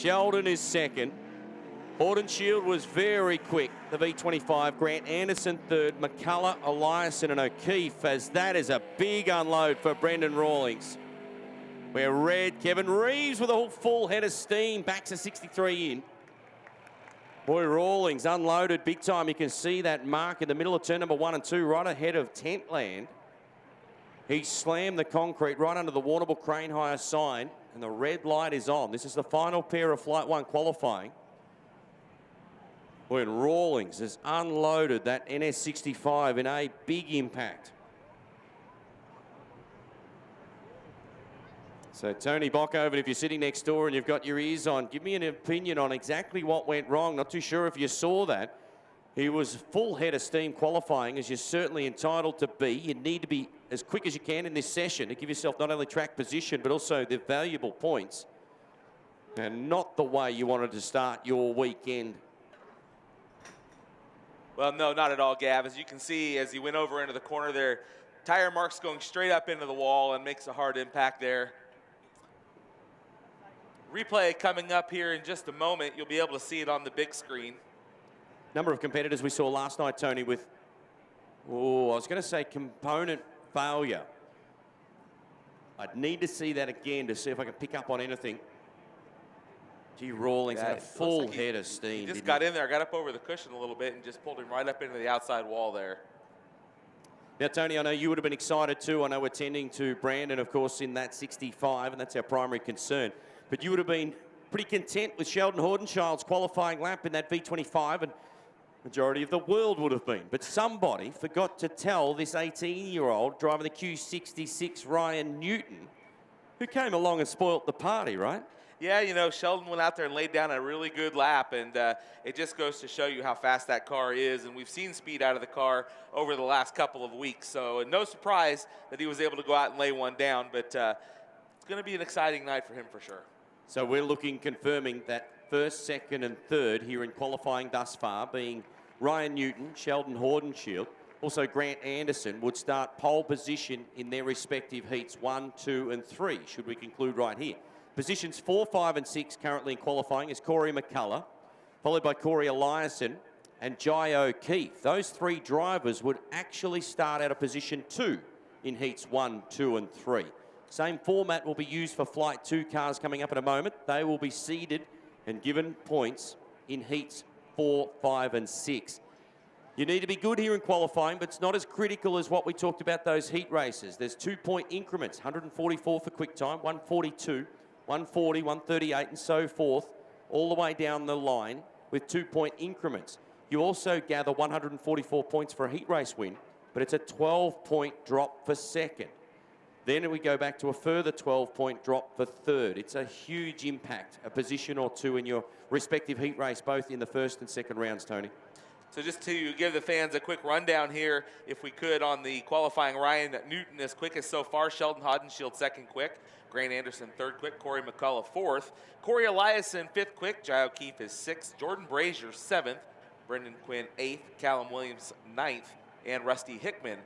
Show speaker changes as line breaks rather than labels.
Sheldon is second. Hordenshield was very quick, the V25. Grant Anderson third. McCullough, Eliason and O'Keefe, as that is a big unload for Brandon Rawlings. We're red. Kevin Reeves with a full head of steam, back to 63 in. Boy, Rawlings unloaded big time. You can see that mark in the middle of turn number 1 and 2, right ahead of Tentland. He slammed the concrete right under the Warrnambool crane hire sign, and the red light is on. This is the final pair of Flight 1 qualifying. Boy, and Rawlings has unloaded that NS65 in a big impact. So Tony Bockoven, if you're sitting next door and you've got your ears on, give me an opinion on exactly what went wrong. Not too sure if you saw that. He was full head of steam qualifying, as you're certainly entitled to be. You need to be as quick as you can in this session to give yourself not only track position, but also the valuable points. And not the way you wanted to start your weekend.
Well, no, not at all, Gav. As you can see, as he went over into the corner there, tire marks going straight up into the wall and makes a hard impact there. Replay coming up here in just a moment. You'll be able to see it on the big screen.
Number of competitors we saw last night, Tony, with, I was going to say component failure. I'd need to see that again to see if I can pick up on anything. Gee, Rawlings had a full head of steam.
He just got in there, got up over the cushion a little bit and just pulled him right up into the outside wall there.
Now, Tony, I know you would have been excited too. I know we're tending to Brandon, of course, in that 65, and that's our primary concern. But you would have been pretty content with Sheldon Hordenschild's qualifying lap in that V25, and majority of the world would have been. But somebody forgot to tell this 18-year-old driving the Q66, Ryan Newton, who came along and spoilt the party, right?
Yeah, you know, Sheldon went out there and laid down a really good lap, and it just goes to show you how fast that car is. And we've seen speed out of the car over the last couple of weeks, so no surprise that he was able to go out and lay one down. But it's going to be an exciting night for him for sure.
So we're looking, confirming that first, second, and third here in qualifying thus far, being Ryan Newton, Sheldon Hordenshield. Also, Grant Anderson would start pole position in their respective heats 1, 2, and 3, should we conclude right here. Positions 4, 5, and 6 currently in qualifying is Corey McCullough, followed by Corey Eliason and Jai O'Keefe. Those three drivers would actually start out of position 2 in heats 1, 2, and 3. Same format will be used for Flight 2 cars coming up in a moment. They will be seeded and given points in heats 4, 5, and 6. You need to be good here in qualifying, but it's not as critical as what we talked about those heat races. There's 2-point increments, 144 for quick time, 142, 140, 138, and so forth, all the way down the line with 2-point increments. You also gather 144 points for a heat race win, but it's a 12-point drop for second. Then we go back to a further 12-point drop for third. It's a huge impact, a position or two in your respective heat race, both in the first and second rounds, Tony.
So just to give the fans a quick rundown here, if we could, on the qualifying, Ryan Newton is quickest so far, Sheldon Hordenschild second quick, Grant Anderson third quick, Corey McCullough fourth, Corey Eliason fifth quick, Jai O'Keefe is sixth, Jordan Brazier seventh, Brendan Quinn eighth, Callum Williams ninth, and Rusty Hickman